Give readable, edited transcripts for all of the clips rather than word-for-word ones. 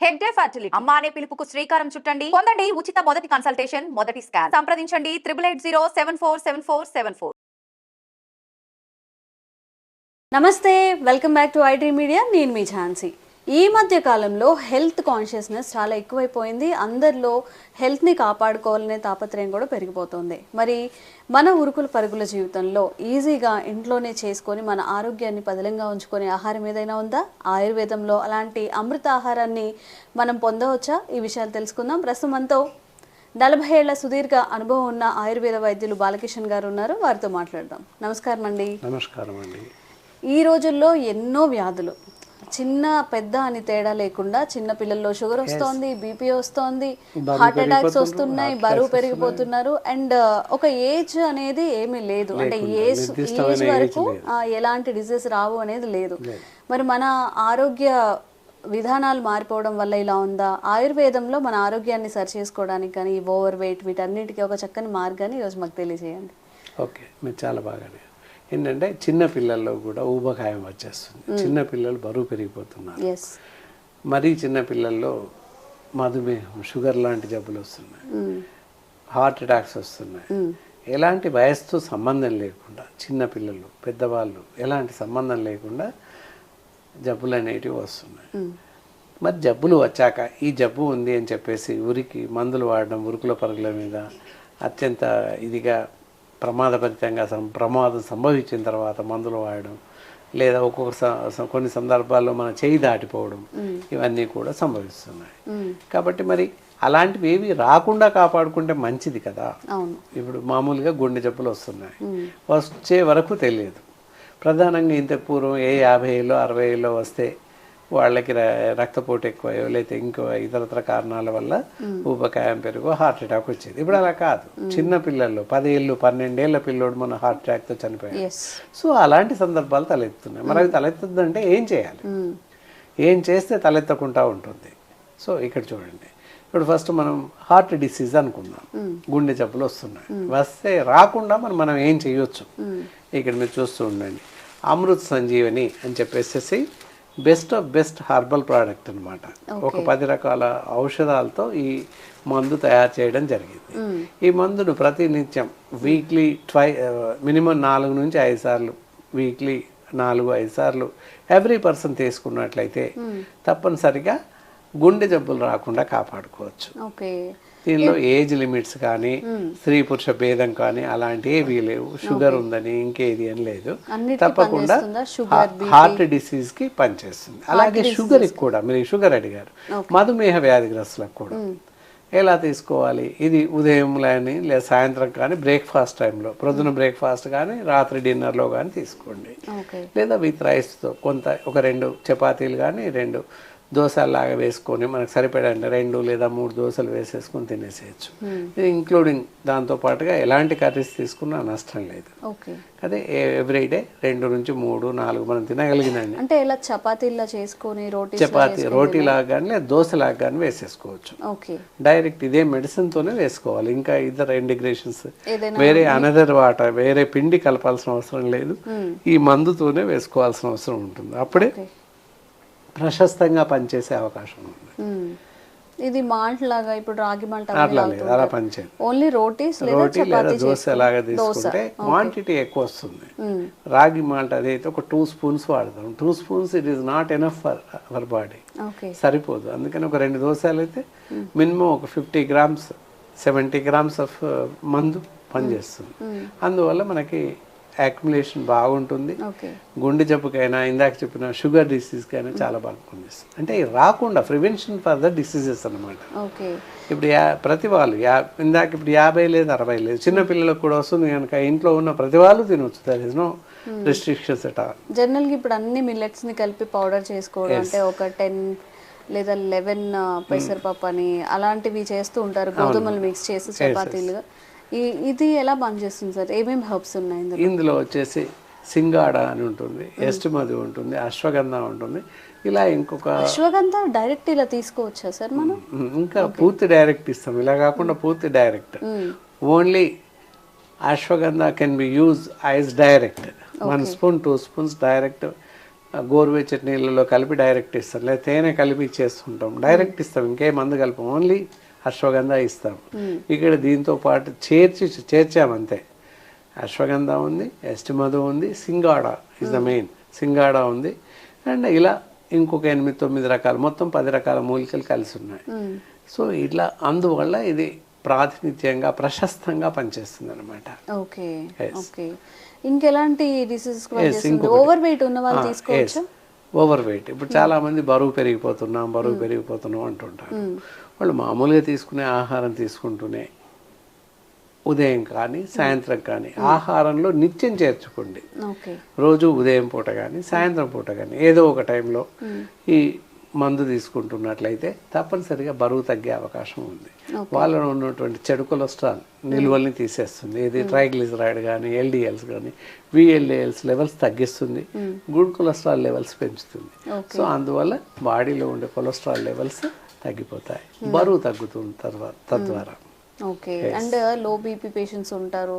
Hegde fertility అమ్మ అనే పిలుపుకు శ్రీకారం చుట్టండి. పొందండి ఉచిత మొదటి కన్సల్టేషన్, మొదటి స్కాన్. సంప్రదించండి 888074474474. నమస్తే, welcome back to iDream media. నేను మీ ఝాన్సీ. ఈ మధ్య కాలంలో హెల్త్ కాన్షియస్నెస్ చాలా ఎక్కువైపోయింది. అందరిలో హెల్త్ని కాపాడుకోవాలనే తాపత్రయం కూడా పెరిగిపోతుంది. మరి మన ఉరుకుల పరుగుల జీవితంలో ఈజీగా ఇంట్లోనే చేసుకొని మన ఆరోగ్యాన్ని పదిలంగా ఉంచుకునే ఆహారం ఏదైనా ఉందా? ఆయుర్వేదంలో అలాంటి అమృత ఆహారాన్ని మనం పొందవచ్చా? ఈ విషయాలు తెలుసుకుందాం. ప్రస్తుతం మనతో 40 ఏళ్ల సుదీర్ఘ అనుభవం ఉన్న ఆయుర్వేద వైద్యులు బాలకిషన్ గారు ఉన్నారు. వారితో మాట్లాడదాం. నమస్కారం అండి. నమస్కారం అండి. ఈ రోజుల్లో ఎన్నో వ్యాధులు, చిన్న పెద్ద అని తేడా లేకుండా చిన్న పిల్లల్లో షుగర్ వస్తోంది, బీపీ వస్తోంది, హార్ట్ అటాక్స్ వస్తున్నాయి, బరువు పెరిగిపోతున్నారు. అండ్ ఒక ఏజ్ అనేది ఏమీ లేదు, అంటే ఏజ్ వరకు ఎలాంటి డిసీజ్ రావు అనేది లేదు. మరి మన ఆరోగ్య విధానాలు మారిపోవడం వల్ల ఇలా ఉందా? ఆయుర్వేదంలో మన ఆరోగ్యాన్ని సరి చేసుకోవడానికి కానీ ఓవర్ వెయిట్ వీటన్నిటికీ ఒక చక్కని మార్గాన్ని ఈరోజు మాకు తెలియజేయండి. ఓకే, మీరు చాలా బాగానే ఏంటంటే చిన్న పిల్లల్లో కూడా ఊబకాయం వచ్చేస్తుంది. చిన్న పిల్లలు బరువు పెరిగిపోతున్నారు. మరీ చిన్న పిల్లల్లో మధుమేహం, షుగర్ లాంటి జబ్బులు వస్తున్నాయి, హార్ట్ అటాక్స్ వస్తున్నాయి. ఎలాంటి వయసుతో సంబంధం లేకుండా చిన్న పిల్లలు పెద్దవాళ్ళు ఎలాంటి సంబంధం లేకుండా జబ్బులు అనేటివి వస్తున్నాయి. మరి జబ్బులు వచ్చాక ఈ జబ్బు ఉంది అని చెప్పేసి ఉరికి మందులు వాడడం, ఉరుకుల పరుగుల మీద అత్యంత ఇదిగా ప్రమాదభరితంగా ప్రమాదం సంభవించిన తర్వాత మందులు వాడడం, లేదా కొన్ని సందర్భాల్లో మన చేయి దాటిపోవడం, ఇవన్నీ కూడా సంభవిస్తున్నాయి. కాబట్టి మరి అలాంటివి ఏవి రాకుండా కాపాడుకుంటే మంచిది కదా. ఇప్పుడు మామూలుగా గుండె జబ్బులు వస్తున్నాయి, వచ్చే వరకు తెలియదు. ప్రధానంగా ఇంత పూర్వం 50 ఏళ్ళు 60 ఏళ్ళు వస్తే వాళ్ళకి రక్తపోటు ఎక్కువయో లేకపోతే ఇంకో ఇతరత్ర కారణాల వల్ల ఊబకాయం పెరుగు హార్ట్ అటాక్ వచ్చేది. ఇప్పుడు అలా కాదు. చిన్న పిల్లల్లో 10 ఏళ్ళు 12 ఏళ్ళ పిల్లోడు మన హార్ట్ అటాక్తో చనిపోయాడు. సో అలాంటి సందర్భాలు తలెత్తున్నాయి. మరి అవి తలెత్తుందంటే ఏం చేయాలి? ఏం చేస్తే తలెత్తకుండా ఉంటుంది? సో ఇక్కడ చూడండి, ఇప్పుడు ఫస్ట్ మనం హార్ట్ డిసీజ్ అనుకుందాం. గుండె జబ్బులు వస్తున్నాయి, వస్తే రాకుండా మనం ఏం చేయొచ్చు? ఇక్కడ మీరు చూస్తూ ఉండండి, అమృత్ సంజీవని అని చెప్పేసి best of best herbal product అనమాట. ఒక 10 రకాల ఔషధాలతో ఈ మందు తయారు చేయడం జరిగింది. ఈ మందును ప్రతినిత్యం వీక్లీ మినిమం 4 నుంచి 5 సార్లు, వీక్లీ 4-5 సార్లు ఎవ్రీ పర్సన్ తీసుకున్నట్లయితే తప్పనిసరిగా గుండె జబ్బులు రాకుండా కాపాడుకోవచ్చు. దీనిలో ఏజ్ లిమిట్స్ కానీ స్త్రీ పురుష భేదం కానీ అలాంటివి లేవు. షుగర్ ఉందని ఇంకేది అని లేదు. తప్పకుండా హార్ట్ డిసీజ్ కి పనిచేస్తుంది. అలాగే షుగర్ కూడా, మీరు షుగర్ అడిగారు, మధుమేహ వ్యాధిగ్రస్తులకు కూడా ఎలా తీసుకోవాలి? ఇది ఉదయం కానీ లేదా సాయంత్రం కానీ బ్రేక్ఫాస్ట్ టైంలో, ప్రొద్దున బ్రేక్ఫాస్ట్ కానీ రాత్రి డిన్నర్లో కానీ తీసుకోండి. లేదా విత్ రైస్తో ఒక 2 చపాతీలు కానీ 2 దోశలాగా వేసుకొని మనకు సరిపడండి 2 లేదా 3 దోశలు వేసేసుకొని తినేసేయచ్చు. ఇది ఇంక్లూడింగ్ దాంతో పాటుగా ఎలాంటి కర్రీస్ తీసుకున్నా నష్టం లేదు. అదే ఎవ్రీడే 2 నుంచి 3, 4 మనం తినగలిగినండి. అంటే ఇలా చపాతీలా చేసుకొని రోటీలాగా కానీ లేదా దోశలాగా కానీ వేసేసుకోవచ్చు. డైరెక్ట్ ఇదే మెడిసిన్ తోనే వేసుకోవాలి. ఇంకా ఇతర ఇంటిగ్రేషన్స్ వేరే అనదర్ వాటర్ వేరే పిండి కలపాల్సిన అవసరం లేదు. ఈ మందుతోనే వేసుకోవాల్సిన అవసరం ఉంటుంది. అప్పుడే ప్రశస్తంగా పనిచేసే అవకాశం ఉంది. ఇది మాల్ట్ లాగా, ఇప్పుడు రాగి మాల్ట్ అలా పనిచేయదు. ఓన్లీ రోటీ లేదా దోశ లాగా తీసుకుంటే క్వాంటిటీ ఎక్కువ వస్తుంది. రాగి మాల్ట్ అదైతే ఒక 2 స్పూన్స్ వాడతాం. 2 spoons it is not enough for body, సరిపోదు. అందుకని ఒక 2 దోశలు అయితే మినిమం ఒక 50 గ్రామ్స్ 70 గ్రామ్స్ ఆఫ్ మందు పనిచేస్తుంది. అందువల్ల మనకి అక్యుములేషన్ బాగుంటుంది. గుండె జబ్బుకైనా, ఇందాక చెప్పిన షుగర్ డిసీజ్కైనా చాలా బాగా పనిచేస్తుంది. అంటే రాకుండా ప్రివెన్షన్ ఫర్ ద డిసీజెస్ అనమాట. ఇప్పుడు ప్రతి వాళ్ళు ఇందాక ఇప్పుడు 50 లేదు 60 లేదు, చిన్న పిల్లలకు కూడా వస్తుంది కనుక ఇంట్లో ఉన్న ప్రతి వాళ్ళు తినవచ్చు. There is no restrictions at all. జనరల్గా ఇప్పుడు అన్ని మిల్లెట్స్ ని కలిపి పౌడర్ చేసుకోవడం, అంటే ఒక 10 లేదా 11 పెసరపప్పు అని అలాంటివి చేస్తూ ఉంటారు, గోధుమలు మిక్స్ చేసి చపాతీలుగా. ఇది ఎలా పనిచేస్తుంది సార్? ఏమేమి హర్బ్స్ ఉన్నాయి ఇందులో? వచ్చేసి సింగాడ అని ఉంటుంది, ఎస్టిమది ఉంటుంది, అశ్వగంధ ఉంటుంది. ఇలా ఇంకొక అశ్వగంధ డైరెక్ట్ ఇలా తీసుకోవచ్చా సార్ మనం? ఇంకా పూర్తి డైరెక్ట్ ఇస్తాం, ఇలా కాకుండా పూర్తి direct. Only ashwagandha can be use as direct. 1 spoon 2 spoons direct గోరువెచ్చటి నీళ్ళలో కలిపి డైరెక్ట్ ఇస్తాం, లేదా తేనె కలిపి ఇచ్చేస్తుంటాం. డైరెక్ట్ ఇస్తాం, ఇంకే మందు కలిపం, ఓన్లీ అశ్వగంధ ఇస్తాం. ఇక్కడ దీంతో పాటు చేర్చామంతే. అశ్వగంధ ఉంది, ఎస్టిమధు ఉంది, singhara is the main, singhara ఉంది. అండ్ ఇలా ఇంకొక 8-9 రకాలు, మొత్తం 10 రకాల మూలికలు కలిసి ఉన్నాయి. సో ఇట్లా అందువల్ల ఇది ప్రాతినిధ్యంగా ప్రశస్తంగా పనిచేస్తుంది అనమాట. Okay okay. ఇంకెలాంటి డిసీజెస్ ఓవర్ వెయిట్ ఉన్న వాళ్ళు తీసుకోవచ్చు? ఓవర్ వెయిట్, ఇప్పుడు చాలా మంది బరువు పెరిగిపోతున్నాం అంటుంటారు. వాళ్ళు మామూలుగా తీసుకునే ఆహారం తీసుకుంటూనే ఉదయం కానీ సాయంత్రం కానీ ఆహారంలో నిత్యం చేర్చుకోండి. రోజు ఉదయం పూట కానీ సాయంత్రం పూట కానీ ఏదో ఒక టైంలో ఈ మందు తీసుకుంటున్నట్లయితే తప్పనిసరిగా బరువు తగ్గే అవకాశం ఉంది. వాళ్ళలో ఉన్నటువంటి చెడు కొలెస్ట్రాల్ నిల్వల్ని తీసేస్తుంది. ఇది ట్రైగ్లిజరైడ్ కానీ ఎల్డిఎల్స్ కానీ విఎల్డిఎల్స్ లెవెల్స్ తగ్గిస్తుంది, గుడ్ కొలెస్ట్రాల్ లెవెల్స్ పెంచుతుంది. సో అందువల్ల బాడీలో ఉండే కొలెస్ట్రాల్ లెవెల్స్ తగ్గిపోతాయి, బరువు తగ్గుతుంది తద్వారా. Okay. And low BP patients ఉంటారు,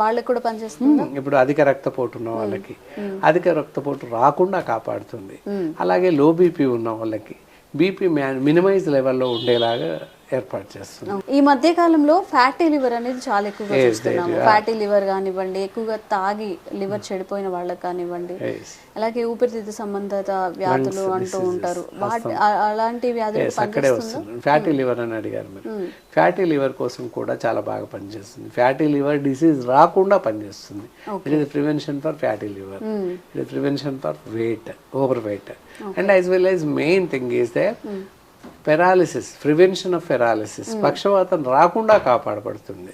వాళ్ళకి కూడా పనిచేస్తుంది. ఇప్పుడు అధిక రక్తపోటు ఉన్న వాళ్ళకి అధిక రక్తపోటు రాకుండా కాపాడుతుంది. అలాగే లో బీపీ ఉన్న వాళ్ళకి బీపీ మినిమైజ్ లెవెల్లో ఉండేలాగా ఏర్పాటు చేస్తుంది. ఈ మధ్య కాలంలో ఫ్యాటీ లివర్ అనేది చాలా ఎక్కువగా చూస్తున్నాము. ఫ్యాటీ లివర్ కానివ్వండి, ఎక్కువగా తాగి లివర్ చెడిపోయిన వాళ్ళకి కానివ్వండి, అలాగే ఊపిరితిత్తు సంబంధిత వ్యాధులు అంటూ ఉంటారు. అలాంటి వ్యాధులు అక్కడే వస్తుంది. ఫ్యాటీ లివర్ అని అడిగారు మీరు. ఫ్యాటీ లివర్ కోసం కూడా చాలా బాగా పనిచేస్తుంది. ఫ్యాటీ లివర్ డిసీజ్ రాకుండా పనిచేస్తుంది. It is prevention for fatty liver, it is prevention for weight, overweight. And as well as main thing is they paralysis, prevention of paralysis, పక్షవాతం రాకుండా కాపాడబడుతుంది,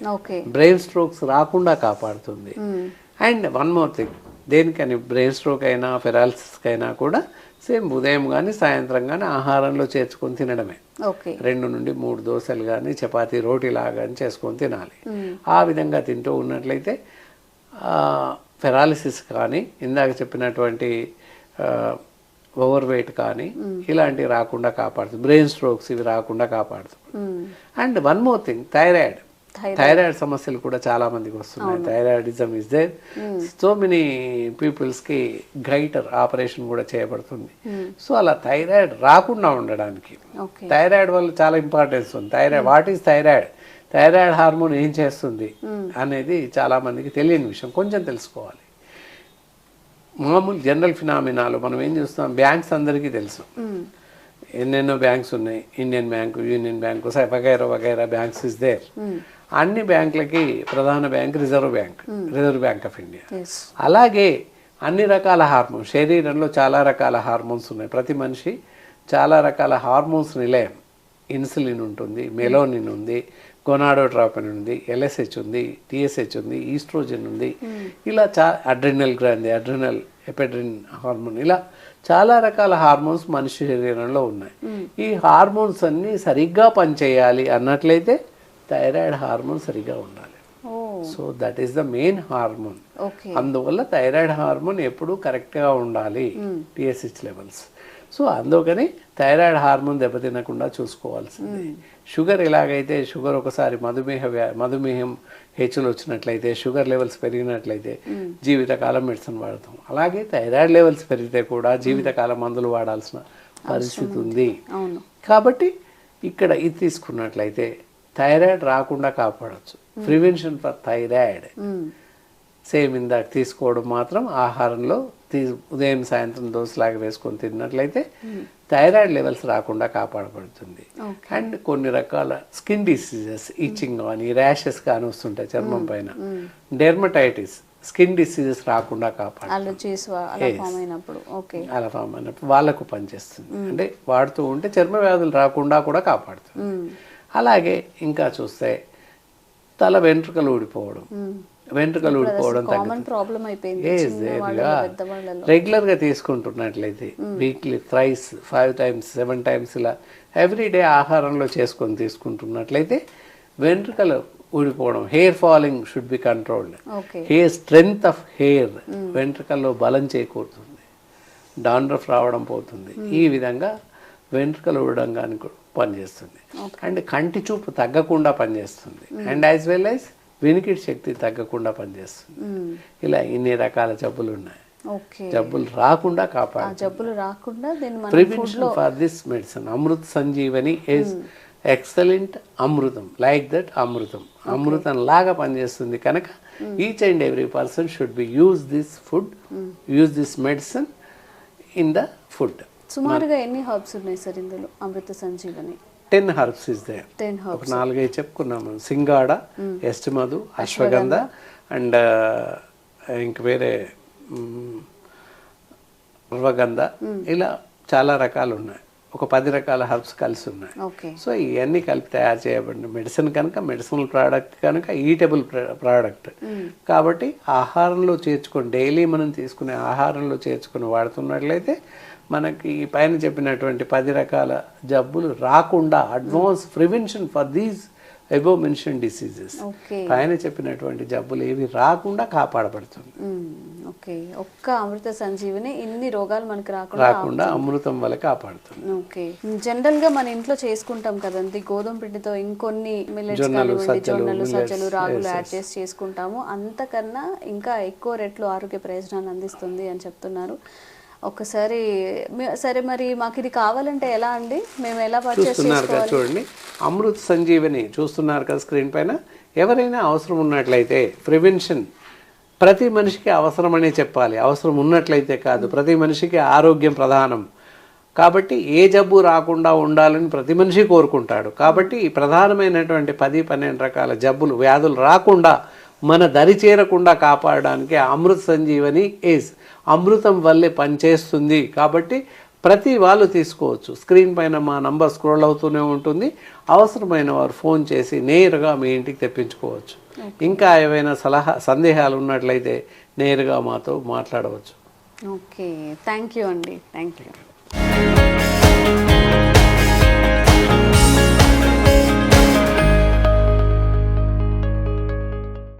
బ్రెయిన్ స్ట్రోక్స్ రాకుండా కాపాడుతుంది. అండ్ వన్ మోర్ థింగ్, దేనికని brain stroke అయినా పెరాలిసిస్కి అయినా కూడా సేమ్ ఉదయం కానీ సాయంత్రం కానీ ఆహారంలో చేర్చుకొని తినడమే. 2 నుండి 3 దోశలు కానీ చపాతీ రోటీలాగా కానీ చేసుకొని తినాలి. ఆ విధంగా తింటూ ఉన్నట్లయితే పెరాలిసిస్ కానీ ఇందాక చెప్పినటువంటి ఓవర్ వెయిట్ కానీ ఇలాంటివి రాకుండా కాపాడుతుంది, బ్రెయిన్ స్ట్రోక్స్ ఇవి రాకుండా కాపాడుతుంది. And one more thing, thyroid సమస్యలు కూడా చాలా మందికి వస్తున్నాయి. Thyroidism is there. So many పీపుల్స్కి గైటర్ ఆపరేషన్ కూడా చేయబడుతుంది. సో అలా థైరాయిడ్ రాకుండా ఉండడానికి థైరాయిడ్ వల్ల చాలా ఇంపార్టెన్స్ ఉంది. Thyroid, what is thyroid, thyroid hormone ఏం చేస్తుంది అనేది చాలా మందికి తెలియని విషయం, కొంచెం తెలుసుకోవాలి. మామూలు జనరల్ ఫినామినాలు మనం ఏం చూస్తాం, బ్యాంక్స్ అందరికీ తెలుసు, ఎన్నెన్నో బ్యాంక్స్ ఉన్నాయి, ఇండియన్ బ్యాంకు, యూనియన్ బ్యాంకు, వగైరా బ్యాంక్స్ ఇస్ దేర్. అన్ని బ్యాంకులకి ప్రధాన bank reserve bank of India. అలాగే అన్ని రకాల హార్మోన్స్, శరీరంలో చాలా రకాల హార్మోన్స్ ఉన్నాయి. ప్రతి మనిషి చాలా రకాల హార్మోన్స్ నిలయం. ఇన్సులిన్ ఉంటుంది, మెలోనిన్ ఉంది, గొనాడోట్రాపిన్ ఉంది, ఎల్ఎస్హెచ్ ఉంది, టిఎస్హెచ్ ఉంది, ఈస్ట్రోజన్ ఉంది, ఇలా అడ్రినల్ గ్రాంది, అడ్రినల్ ఎపెడ్రిన్ హార్మోన్, ఇలా చాలా రకాల హార్మోన్స్ మనిషి శరీరంలో ఉన్నాయి. ఈ హార్మోన్స్ అన్నీ సరిగ్గా పనిచేయాలి అన్నట్లయితే థైరాయిడ్ హార్మోన్ సరిగ్గా ఉండాలి. So that is the main hormone. అందువల్ల థైరాయిడ్ హార్మోన్ ఎప్పుడూ కరెక్ట్గా ఉండాలి, టిఎస్హెచ్ లెవెల్స్. సో అందుకని థైరాయిడ్ హార్మోన్ దెబ్బతినకుండా చూసుకోవాల్సింది. షుగర్ ఎలాగైతే షుగర్ ఒకసారి మధుమేహం హెచ్చులు వచ్చినట్లయితే, షుగర్ లెవెల్స్ పెరిగినట్లయితే జీవితకాలం మెడిసిన్ వాడతాం. అలాగే థైరాయిడ్ లెవెల్స్ పెరిగితే కూడా జీవితకాలం మందులు వాడాల్సిన పరిస్థితి ఉంది. కాబట్టి ఇక్కడ ఇది తీసుకున్నట్లయితే థైరాయిడ్ రాకుండా కాపాడచ్చు. ప్రివెన్షన్ ఫర్ థైరాయిడ్ సేమ్ ఇందాక తీసుకోవడం మాత్రం ఆహారంలో ఉదయం సాయంత్రం దోశలాగా వేసుకొని తిన్నట్లయితే థైరాయిడ్ లెవెల్స్ రాకుండా కాపాడబడుతుంది. అండ్ కొన్ని రకాల స్కిన్ డిసీజెస్, ఇచ్చింగ్ కానీ ర్యాషెస్ కానీ వస్తుంటాయి చర్మం పైన, డెర్మటైటిస్, స్కిన్ డిసీజెస్ రాకుండా కాపాడుతుంది. అలా ఫామ్ అయినప్పుడు వాళ్ళకు పనిచేస్తుంది. అంటే వాడుతూ ఉంటే చర్మ వ్యాధులు రాకుండా కూడా కాపాడుతుంది. అలాగే ఇంకా చూస్తే తల వెంట్రుకలు ఊడిపోవడం, రెగ్యులర్ గా తీసుకుంటున్నట్లయితే వీక్లీ థ్రైస్ 5 times 7 times ఇలా ఎవ్రీడే ఆహారంలో చేసుకొని తీసుకుంటున్నట్లయితే వెంట్రుకలు ఊడిపోవడం, hair falling should be controlled. Hair strength of hair, వెంట్రుకల్లో బలం చేకూరుతుంది, డాండ్రఫ్ రావడం పోతుంది. ఈ విధంగా వెంట్రుకలు ఊడడం కానీ పనిచేస్తుంది. అండ్ కంటి చూపు తగ్గకుండా పనిచేస్తుంది. అండ్ యాజ్ వెల్ యాజ్ వినికిడి శక్తి తగ్గకుండా పనిచేస్తుంది. ఇలా ఇన్ని రకాల జబ్బులు ఉన్నాయి. ఓకే, జబ్బులు రాకుండా ఆ కాపాడు. జబ్బులు రాకుండా దీన్ని మనం prevention for this medicine Amrit Sanjeevani is excellent అమృతం, లైక్ దట్ అమృతం లాగా పనిచేస్తుంది కనుక each and every person should be use this medicine in the food. సుమారుగా ఎన్ని హర్బ్స్ ఉన్నాయి సార్ ఇందులో అమృత Sanjeevani? 10 herbs is there. 10 herbs. ఒక 4-5 చెప్పుకున్నాము. సింగాడ, ఎస్టిమధు, అశ్వగంధ అండ్ ఇంక వేరే అశ్వగంధ, ఇలా చాలా రకాలు ఉన్నాయి. ఒక 10 రకాల హర్బ్స్ కలిసి ఉన్నాయి. ఓకే, సో ఇవన్నీ కలిపి తయారు చేయబడిన మెడిసిన్ కనుక, మెడిసినల్ ప్రోడక్ట్ కనుక ఈటబుల్ ప్రోడక్ట్ కాబట్టి ఆహారంలో చేర్చుకొని డైలీ మనం తీసుకునే ఆహారంలో చేర్చుకొని వాడుతున్నట్లయితే మనకి పైన చెప్పినటువంటి 10 రకాల జబ్బులు రాకుండా advance prevention for these above mention diseases, పైన చెప్పినటువంటి జబ్బులు ఏవి రాకుండా కాపాడబడుతుంది. ఓకే, ఒక్క అమృత సంజీవని ఇన్ని రోగాలు మనకి రాకుండా అమృతం వల్ల కాపాడుతుంది. ఓకే, జనరల్ గా మన ఇంట్లో చేసుకుంటాం కదండి గోధుమ పిండితో ఇంకొన్ని మిల్లెట్స్ కానివ్వండి, జొన్నలు, సజ్జలు, రాగులు యాడ్ చేసి చేసుకుంటాము. అంతకన్నా ఇంకా ఎక్కువ రెట్లు ఆరోగ్య ప్రయోజనాలు అందిస్తుంది అని చెప్తున్నారు. ఒకసారి సరే, మరి మాకు ఇది కావాలంటే ఎలా అండి, మేము ఎలా పర్చేస్ చూస్తున్నారు కదా, చూడండి అమృత్ సంజీవని చూస్తున్నారు కదా స్క్రీన్ పైన. ఎవరైనా అవసరం ఉన్నట్లయితే ప్రివెన్షన్ ప్రతి మనిషికి అవసరమనే చెప్పాలి, అవసరం ఉన్నట్లయితే కాదు. ప్రతి మనిషికి ఆరోగ్యం ప్రధానం కాబట్టి ఏ జబ్బు రాకుండా ఉండాలని ప్రతి మనిషి కోరుకుంటాడు. కాబట్టి ఈ ప్రధానమైనటువంటి 10-12 రకాల జబ్బులు, వ్యాధులు రాకుండా మన దరి చేరకుండా కాపాడడానికి అమృత్ సంజీవని అమృతం వల్లే పనిచేస్తుంది. కాబట్టి ప్రతి వాళ్ళు తీసుకోవచ్చు. స్క్రీన్ పైన మా నంబర్ స్క్రోల్ అవుతూనే ఉంటుంది. అవసరమైన వారు ఫోన్ చేసి నేరుగా మీ ఇంటికి తెప్పించుకోవచ్చు. ఇంకా ఏవైనా సందేహాలు ఉన్నట్లయితే నేరుగా మాతో మాట్లాడవచ్చు. ఓకే, థ్యాంక్ యూ అండి, థ్యాంక్ యూ.